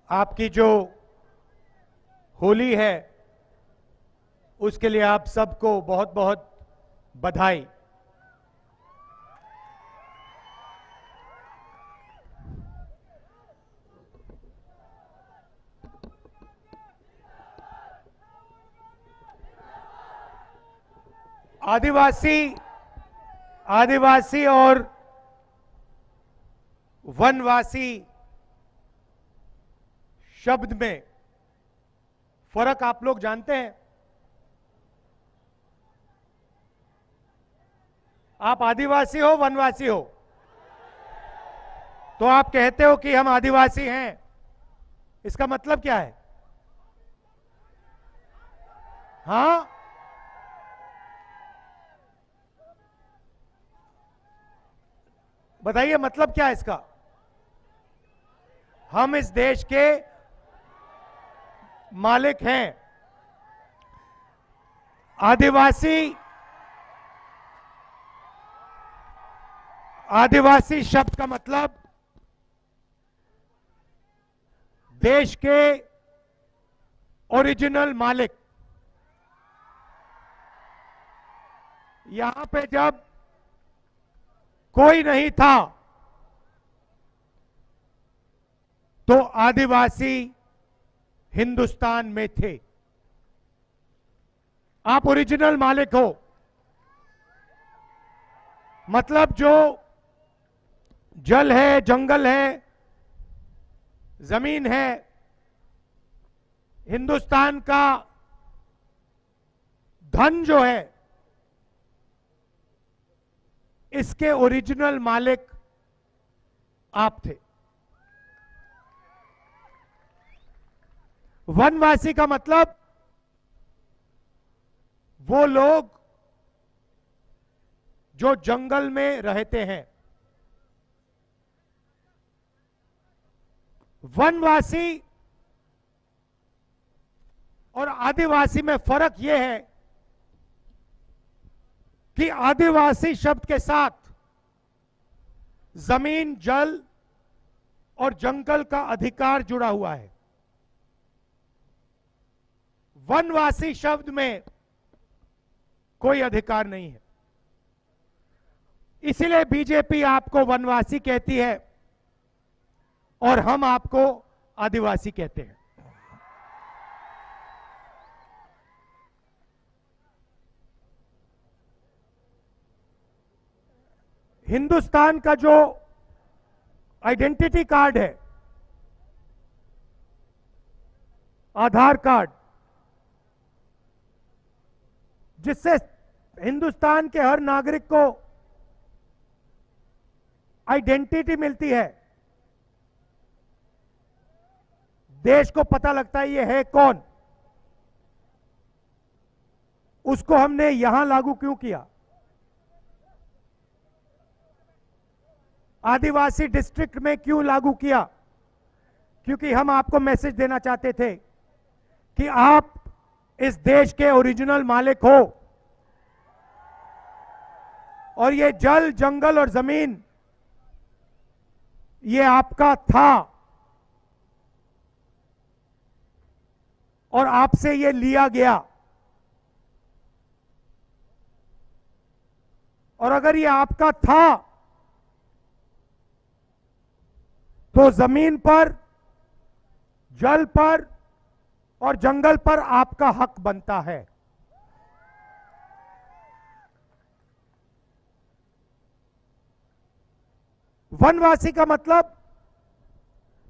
आपकी जो होली है उसके लिए आप सबको बहुत बहुत बधाई। आदिवासी और वनवासी शब्द में फर्क आप लोग जानते हैं? आप आदिवासी हो वनवासी हो? तो आप कहते हो कि हम आदिवासी हैं, इसका मतलब क्या है? हाँ, बताइए मतलब क्या है इसका? हम इस देश के मालिक हैं। आदिवासी शब्द का मतलब देश के ओरिजिनल मालिक। यहां पे जब कोई नहीं था तो आदिवासी हिंदुस्तान में थे। आप ओरिजिनल मालिक हो, मतलब जो जल है, जंगल है, जमीन है, हिंदुस्तान का धन जो है, इसके ओरिजिनल मालिक आप थे। वनवासी का मतलब वो लोग जो जंगल में रहते हैं। वनवासी और आदिवासी में फर्क यह है कि आदिवासी शब्द के साथ जमीन, जल और जंगल का अधिकार जुड़ा हुआ है। वनवासी शब्द में कोई अधिकार नहीं है। इसीलिए बीजेपी आपको वनवासी कहती है और हम आपको आदिवासी कहते हैं। हिंदुस्तान का जो आइडेंटिटी कार्ड है, आधार कार्ड, जिससे हिंदुस्तान के हर नागरिक को आइडेंटिटी मिलती है, देश को पता लगता है ये है कौन, उसको हमने यहां लागू क्यों किया? आदिवासी डिस्ट्रिक्ट में क्यों लागू किया? क्योंकि हम आपको मैसेज देना चाहते थे कि आप इस देश के ओरिजिनल मालिक हो और ये जल, जंगल और जमीन ये आपका था और आपसे ये लिया गया। और अगर ये आपका था तो जमीन पर, जल पर और जंगल पर आपका हक बनता है। वनवासी का मतलब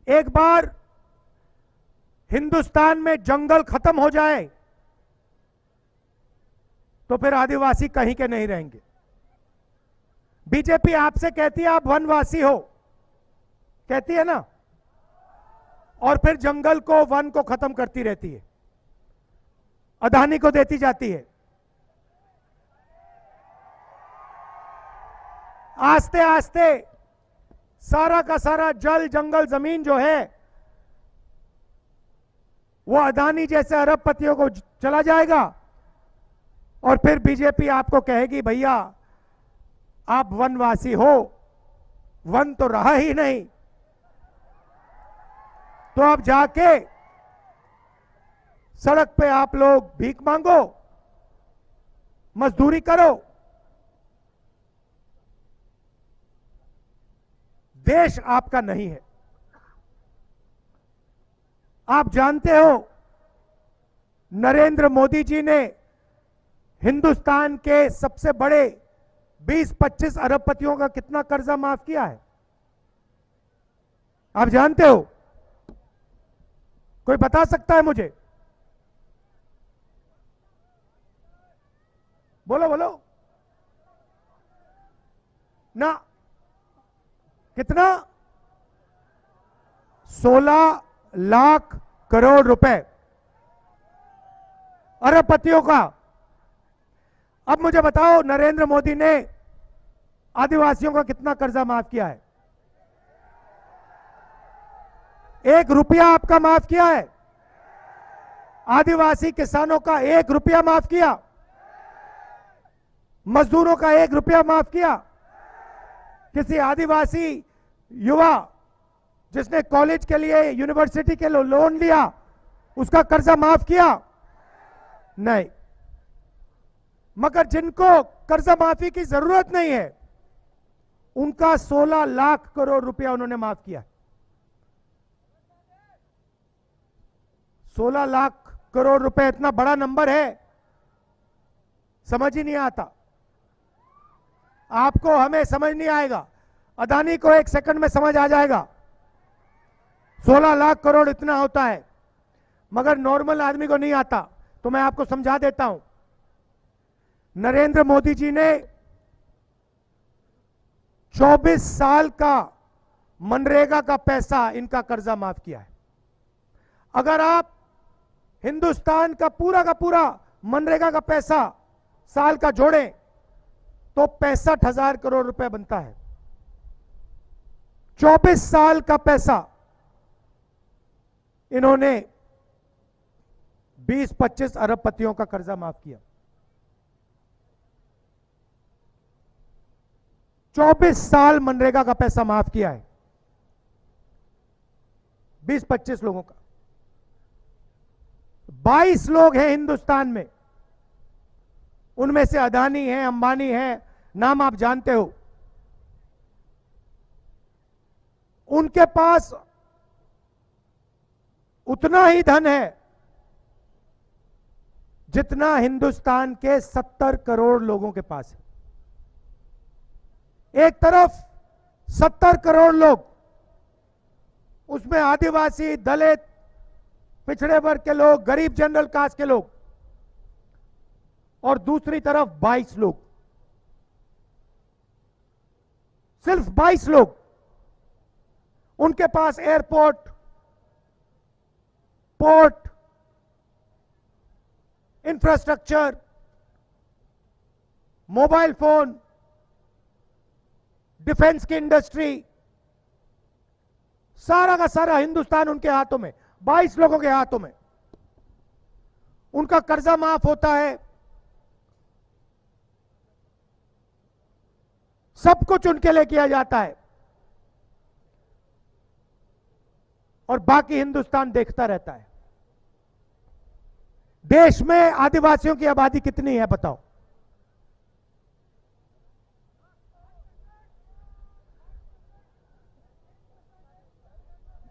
एक बार हिंदुस्तान में जंगल खत्म हो जाए तो फिर आदिवासी कहीं के नहीं रहेंगे। बीजेपी आपसे कहती है आप वनवासी हो, कहती है ना, और फिर जंगल को, वन को खत्म करती रहती है, अदानी को देती जाती है। आस्ते आस्ते सारा का सारा जल, जंगल, जमीन जो है वो अदानी जैसे अरबपतियों को चला जाएगा और फिर बीजेपी आपको कहेगी भैया आप वनवासी हो, वन तो रहा ही नहीं। तो अब जाके सड़क पे आप लोग भीख मांगो, मजदूरी करो। देश आपका नहीं है। आप जानते हो नरेंद्र मोदी जी ने हिंदुस्तान के सबसे बड़े 20-25 अरबपतियों का कितना कर्जा माफ किया है? आप जानते हो? कोई बता सकता है मुझे? बोलो बोलो ना। कितना? 16 लाख करोड़ रुपए अरबपतियों का। अब मुझे बताओ नरेंद्र मोदी ने आदिवासियों का कितना कर्जा माफ किया है? 1 रुपया आपका माफ किया है? आदिवासी किसानों का 1 रुपया माफ किया? मजदूरों का 1 रुपया माफ किया? किसी आदिवासी युवा जिसने कॉलेज के लिए, यूनिवर्सिटी के लिए लोन लिया, उसका कर्जा माफ किया? नहीं। मगर जिनको कर्जा माफी की जरूरत नहीं है, उनका 16 लाख करोड़ रुपया उन्होंने माफ किया। 16 लाख करोड़ रुपए इतना बड़ा नंबर है, समझ ही नहीं आता। आपको, हमें समझ नहीं आएगा। अदानी को 1 सेकंड में समझ आ जाएगा 16 लाख करोड़ इतना होता है, मगर नॉर्मल आदमी को नहीं आता। तो मैं आपको समझा देता हूं। नरेंद्र मोदी जी ने 24 साल का मनरेगा का पैसा, इनका कर्जा माफ किया है। अगर आप हिंदुस्तान का पूरा मनरेगा का पैसा साल का जोड़ें तो 65,000 करोड़ रुपए बनता है। 24 साल का पैसा इन्होंने 20-25 अरबपतियों का कर्जा माफ किया। 24 साल मनरेगा का पैसा माफ किया है 20-25 लोगों का। 22 लोग हैं हिंदुस्तान में, उनमें से अदानी है, अंबानी है, नाम आप जानते हो। उनके पास उतना ही धन है जितना हिंदुस्तान के 70 करोड़ लोगों के पास है। एक तरफ 70 करोड़ लोग, उसमें आदिवासी, दलित, पिछड़े वर्ग के लोग, गरीब जनरल कास्ट के लोग, और दूसरी तरफ 22 लोग, सिर्फ 22 लोग। उनके पास airport, port, infrastructure, mobile phone, defence की इंडस्ट्री, सारा का सारा हिंदुस्तान उनके हाथों में, 22 लोगों के हाथों में। उनका कर्जा माफ होता है, सब कुछ उनके लिए किया जाता है, और बाकी हिंदुस्तान देखता रहता है। देश में आदिवासियों की आबादी कितनी है बताओ?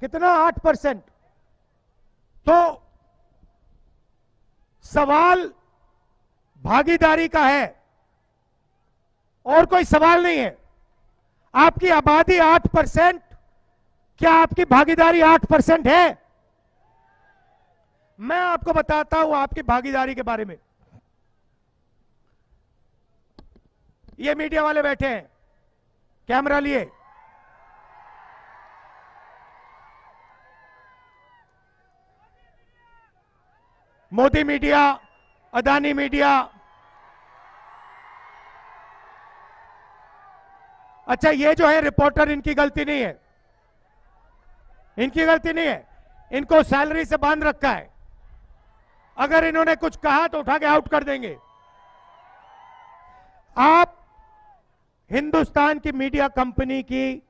कितना? 8%। तो सवाल भागीदारी का है, और कोई सवाल नहीं है। आपकी आबादी 8%, क्या आपकी भागीदारी 8% है? मैं आपको बताता हूं आपकी भागीदारी के बारे में। ये मीडिया वाले बैठे हैं, कैमरा लिए। Modi media, Adani media. अच्छा, ये जो है रिपोर्टर, इनकी गलती नहीं है, इनकी गलती नहीं है। इनको सैलरी से बांध रखा है, अगर इन्होंने कुछ कहा तो उठा के आउट कर देंगे। आप हिंदुस्तान की मीडिया कंपनी की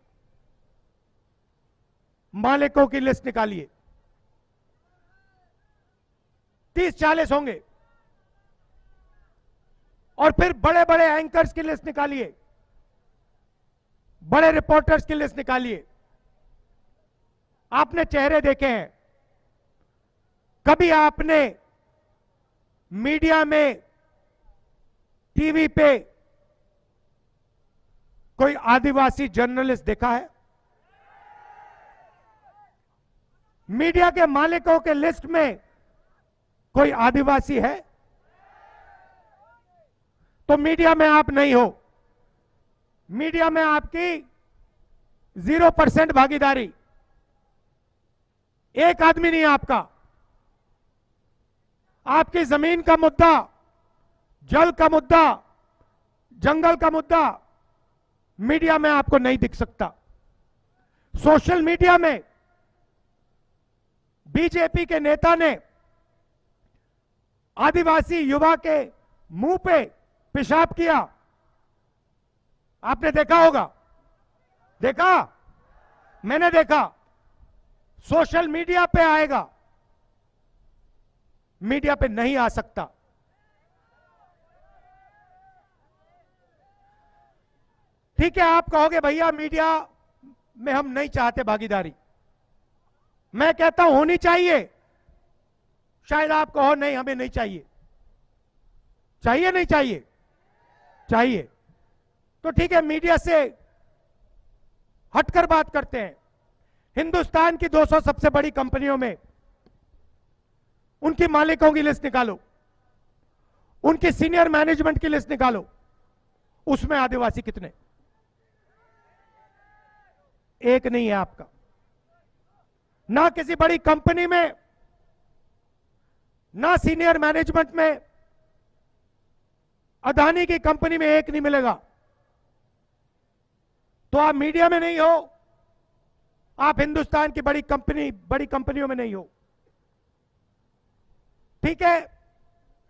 मालिकों की लिस्ट निकालिए। 30-40 होंगे। और फिर बड़े बड़े एंकर्स की लिस्ट निकालिए, बड़े रिपोर्टर्स की लिस्ट निकालिए। आपने चेहरे देखे हैं, कभी आपने मीडिया में, टीवी पे कोई आदिवासी जर्नलिस्ट देखा है? मीडिया के मालिकों के लिस्ट में कोई आदिवासी है? तो मीडिया में आप नहीं हो। मीडिया में आपकी 0% भागीदारी। एक आदमी नहीं आपका। आपकी जमीन का मुद्दा, जल का मुद्दा, जंगल का मुद्दा मीडिया में आपको नहीं दिख सकता। सोशल मीडिया में बीजेपी के नेता ने आदिवासी युवा के मुंह पे पेशाब किया, आपने देखा होगा। देखा? मैंने देखा। सोशल मीडिया पे आएगा, मीडिया पे नहीं आ सकता। ठीक है, आप कहोगे भैया मीडिया में हम नहीं चाहते भागीदारी। मैं कहता हूं होनी चाहिए। शायद आप कहो नहीं हमें नहीं चाहिए। चाहिए नहीं चाहिए? चाहिए। तो ठीक है, मीडिया से हटकर बात करते हैं। हिंदुस्तान की 200 सबसे बड़ी कंपनियों में उनकी मालिकों की लिस्ट निकालो, उनकी सीनियर मैनेजमेंट की लिस्ट निकालो, उसमें आदिवासी कितने? एक नहीं है आपका। ना किसी बड़ी कंपनी में, ना सीनियर मैनेजमेंट में। अदानी की कंपनी में एक नहीं मिलेगा। तो आप मीडिया में नहीं हो, आप हिंदुस्तान की बड़ी कंपनियों में नहीं हो। ठीक है,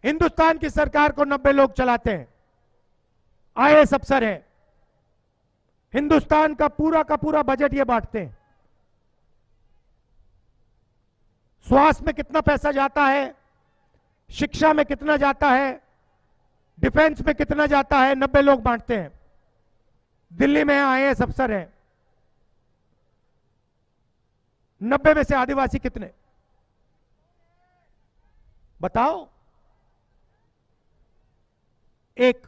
हिंदुस्तान की सरकार को 90 लोग चलाते हैं, आईएएस अफसर हैं, हिंदुस्तान का पूरा बजट ये बांटते हैं। स्वास्थ्य में कितना पैसा जाता है, शिक्षा में कितना जाता है, डिफेंस में कितना जाता है, 90 लोग बांटते हैं। दिल्ली में आईएएस अफसर हैं, 90 में से आदिवासी कितने? बताओ। एक।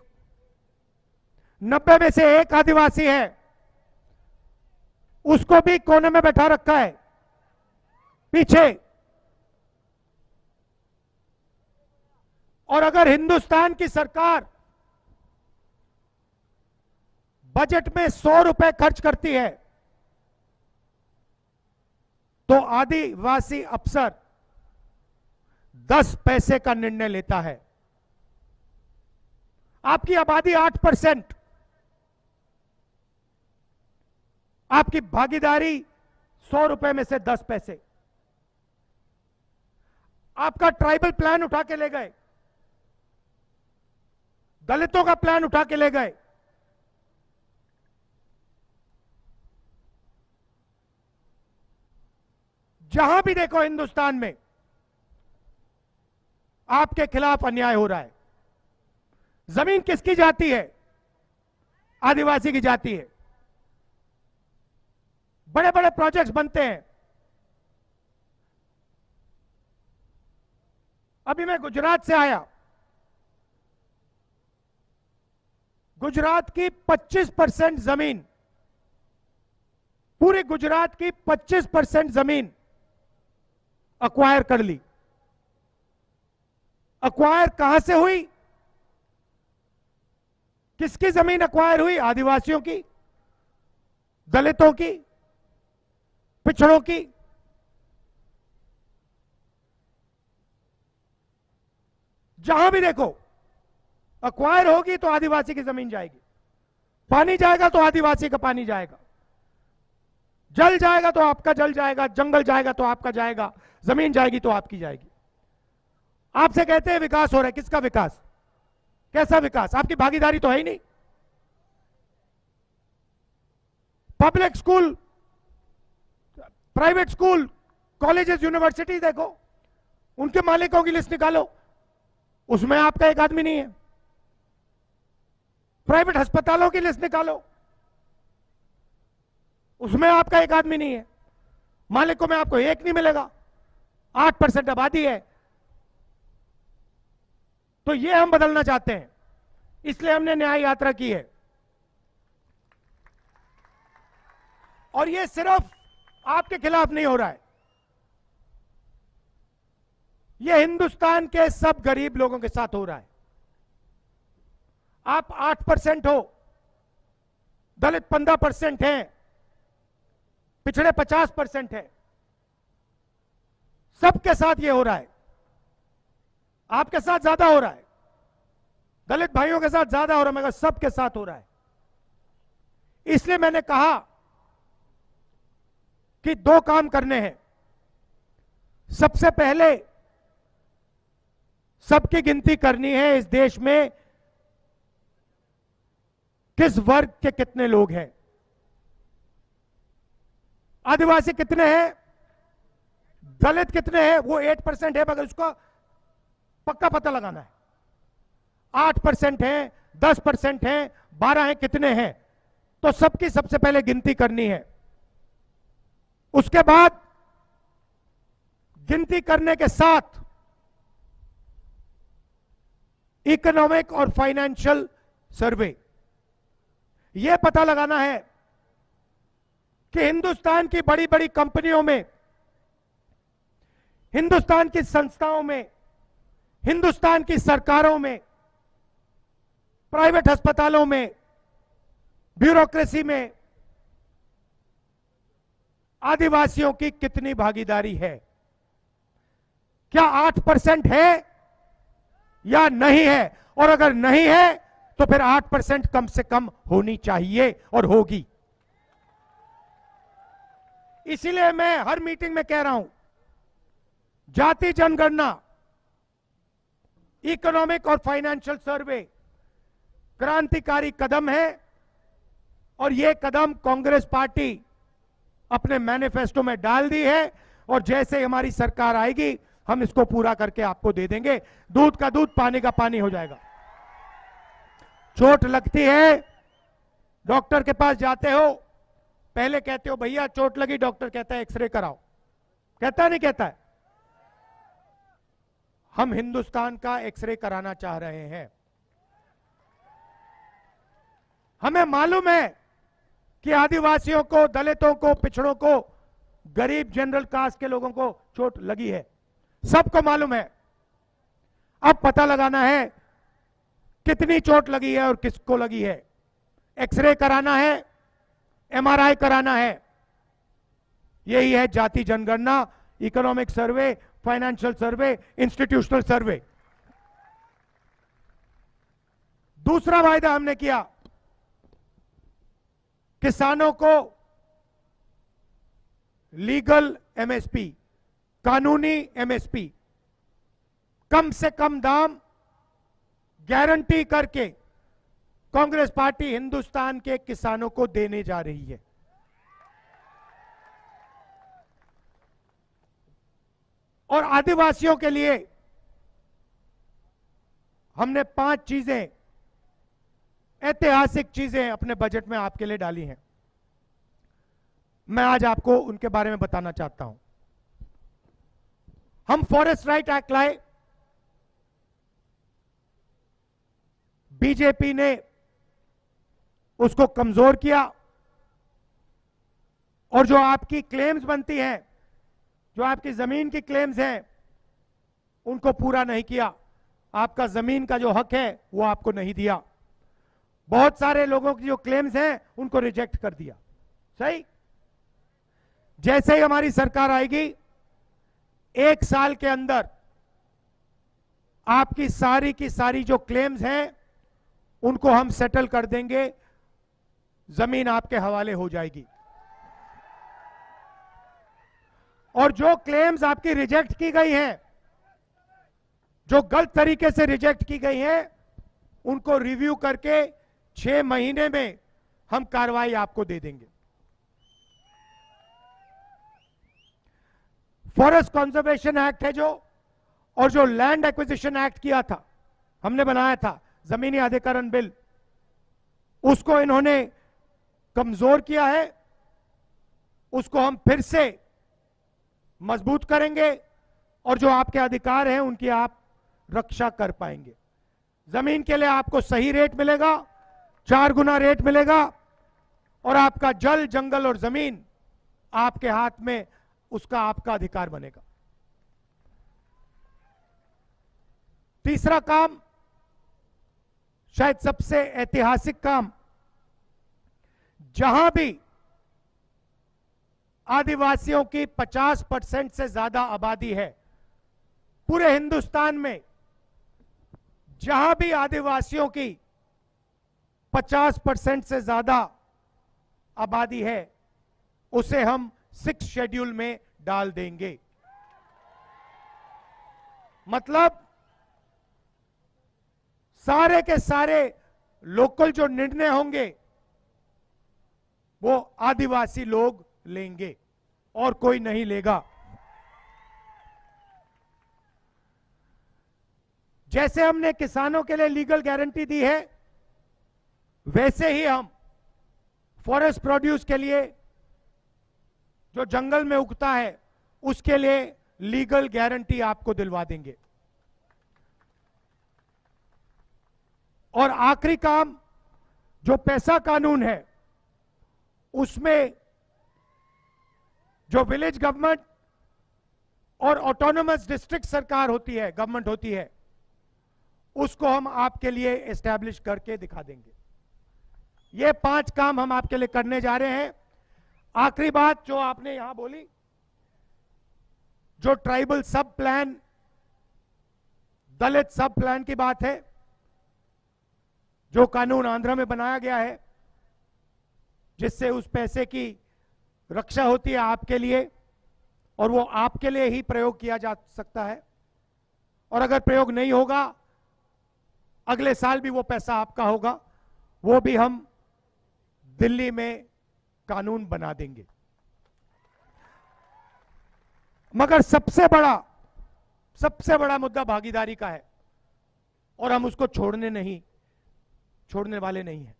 90 में से एक आदिवासी है, उसको भी कोने में बैठा रखा है, पीछे। और अगर हिंदुस्तान की सरकार बजट में 100 रुपए खर्च करती है तो आदिवासी अफसर 10 पैसे का निर्णय लेता है। आपकी आबादी 8%, आपकी भागीदारी 100 रुपए में से 10 पैसे। आपका ट्राइबल प्लान उठा के ले गए, दलितों का प्लान उठा के ले गए। जहां भी देखो हिंदुस्तान में आपके खिलाफ अन्याय हो रहा है। जमीन किसकी जाती है? आदिवासी की जाती है। बड़े बड़े प्रोजेक्ट्स बनते हैं। अभी मैं गुजरात से आया। गुजरात की 25% जमीन, पूरे गुजरात की 25% जमीन अक्वायर कर ली। अक्वायर कहां से हुई? किसकी जमीन अक्वायर हुई? आदिवासियों की, दलितों की, पिछड़ों की। जहां भी देखो अक्वायर होगी तो आदिवासी की जमीन जाएगी। पानी जाएगा तो आदिवासी का पानी जाएगा, जल जाएगा तो आपका जल जाएगा, जंगल जाएगा तो आपका जाएगा, जमीन जाएगी तो आपकी जाएगी। आपसे कहते हैं विकास हो रहा है, किसका विकास? कैसा विकास? आपकी भागीदारी तो है ही नहीं। Public school, private school, colleges, university देखो, उनके मालिकों की लिस्ट निकालो, उसमें आपका एक आदमी नहीं है। प्राइवेट अस्पतालों की लिस्ट निकालो, उसमें आपका एक आदमी नहीं है। मालिकों में आपको एक नहीं मिलेगा। 8% आबादी है। तो ये हम बदलना चाहते हैं, इसलिए हमने न्याय यात्रा की है। और ये सिर्फ आपके खिलाफ नहीं हो रहा है, ये हिंदुस्तान के सब गरीब लोगों के साथ हो रहा है। आप 8% हो, दलित 15% हैं, पिछड़े 50% हैं, सबके साथ ये हो रहा है। आपके साथ ज्यादा हो रहा है, दलित भाइयों के साथ ज्यादा हो रहा है, मगर सबके साथ हो रहा है। इसलिए मैंने कहा कि 2 काम करने हैं। सबसे पहले सबकी गिनती करनी है, इस देश में किस वर्ग के कितने लोग हैं। आदिवासी कितने हैं, दलित कितने हैं, वो 8% है, मगर उसका पक्का पता लगाना है। 8% है, 10% है, 12 है, कितने हैं, तो सबकी सबसे पहले गिनती करनी है। उसके बाद गिनती करने के साथ इकोनॉमिक और फाइनेंशियल सर्वे, यह पता लगाना है कि हिंदुस्तान की बड़ी बड़ी कंपनियों में, हिंदुस्तान की संस्थाओं में, हिंदुस्तान की सरकारों में, प्राइवेट अस्पतालों में, ब्यूरोक्रेसी में आदिवासियों की कितनी भागीदारी है। क्या 8% है या नहीं है, और अगर नहीं है तो फिर 8% कम से कम होनी चाहिए और होगी। इसीलिए मैं हर मीटिंग में कह रहा हूं, जाति जनगणना, इकोनॉमिक और फाइनेंशियल सर्वे क्रांतिकारी कदम है, और यह कदम कांग्रेस पार्टी अपने मैनिफेस्टो में डाल दी है, और जैसे हमारी सरकार आएगी हम इसको पूरा करके आपको दे देंगे। दूध का दूध, पानी का पानी हो जाएगा। चोट लगती है, डॉक्टर के पास जाते हो, पहले कहते हो भैया चोट लगी, डॉक्टर कहता है एक्सरे कराओ, कहता नहीं कहता है। हम हिंदुस्तान का एक्सरे कराना चाह रहे हैं। हमें मालूम है कि आदिवासियों को, दलितों को, पिछड़ों को, गरीब जनरल कास्ट के लोगों को चोट लगी है, सबको मालूम है। अब पता लगाना है कितनी चोट लगी है और किसको लगी है। एक्सरे कराना है, एमआरआई कराना है। यही है जाति जनगणना, इकोनॉमिक सर्वे, फाइनेंशियल सर्वे, इंस्टीट्यूशनल सर्वे। दूसरा वायदा हमने किया, किसानों को लीगल एमएसपी, कानूनी एमएसपी, कम से कम दाम गारंटी करके कांग्रेस पार्टी हिंदुस्तान के किसानों को देने जा रही है। और आदिवासियों के लिए हमने 5 चीजें, ऐतिहासिक चीजें अपने बजट में आपके लिए डाली हैं। मैं आज आपको उनके बारे में बताना चाहता हूं। हम फॉरेस्ट राइट एक्ट लाए, बीजेपी ने उसको कमजोर किया, और जो आपकी क्लेम्स बनती हैं, जो आपकी जमीन की क्लेम्स हैं, उनको पूरा नहीं किया। आपका जमीन का जो हक है वो आपको नहीं दिया। बहुत सारे लोगों की जो क्लेम्स हैं उनको रिजेक्ट कर दिया। सही। जैसे ही हमारी सरकार आएगी, 1 साल के अंदर आपकी सारी की सारी जो क्लेम्स हैं उनको हम सेटल कर देंगे, जमीन आपके हवाले हो जाएगी। और जो क्लेम्स आपकी रिजेक्ट की गई हैं, जो गलत तरीके से रिजेक्ट की गई हैं, उनको रिव्यू करके 6 महीने में हम कार्रवाई आपको दे देंगे। फॉरेस्ट कंजर्वेशन एक्ट है जो, और जो लैंड एक्विजिशन एक्ट किया था, हमने बनाया था जमीनी अधिग्रहण बिल, उसको इन्होंने कमजोर किया है। उसको हम फिर से मजबूत करेंगे और जो आपके अधिकार हैं उनकी आप रक्षा कर पाएंगे। जमीन के लिए आपको सही रेट मिलेगा, 4 गुना रेट मिलेगा, और आपका जल, जंगल और जमीन आपके हाथ में, उसका आपका अधिकार बनेगा। तीसरा काम, शायद सबसे ऐतिहासिक काम, जहां भी आदिवासियों की 50% से ज्यादा आबादी है, पूरे हिंदुस्तान में जहां भी आदिवासियों की 50% से ज्यादा आबादी है, उसे हम 6 शेड्यूल में डाल देंगे। मतलब सारे के सारे लोकल जो निर्णय होंगे वो आदिवासी लोग लेंगे और कोई नहीं लेगा। जैसे हमने किसानों के लिए लीगल गारंटी दी है, वैसे ही हम फॉरेस्ट प्रोड्यूस के लिए, जो जंगल में उगता है, उसके लिए लीगल गारंटी आपको दिलवा देंगे। और आखिरी काम, जो पैसा कानून है, उसमें जो विलेज गवर्नमेंट और ऑटोनोमस डिस्ट्रिक्ट सरकार होती है, गवर्नमेंट होती है, उसको हम आपके लिए एस्टैब्लिश करके दिखा देंगे। ये 5 काम हम आपके लिए करने जा रहे हैं। आखिरी बात जो आपने यहां बोली, जो ट्राइबल सब प्लान, दलित सब प्लान की बात है, जो कानून आंध्र में बनाया गया है, जिससे उस पैसे की रक्षा होती है आपके लिए, और वो आपके लिए ही प्रयोग किया जा सकता है, और अगर प्रयोग नहीं होगा, अगले साल भी वो पैसा आपका होगा, वो भी हम दिल्ली में कानून बना देंगे। मगर सबसे बड़ा मुद्दा भागीदारी का है, और हम उसको छोड़ने वाले नहीं हैं।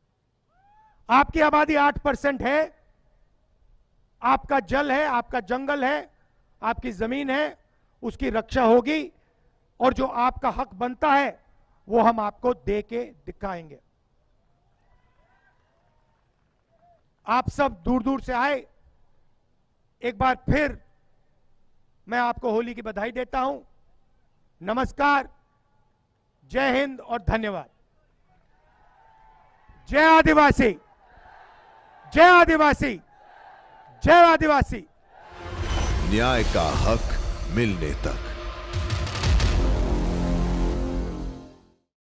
आपकी आबादी 8% है, आपका जल है, आपका जंगल है, आपकी जमीन है, उसकी रक्षा होगी, और जो आपका हक बनता है वो हम आपको दे के दिखाएंगे। आप सब दूर दूर से आए, एक बार फिर मैं आपको होली की बधाई देता हूं। नमस्कार, जय हिंद और धन्यवाद। जय आदिवासी, जय आदिवासी, जय आदिवासी। न्याय का हक मिलने तक।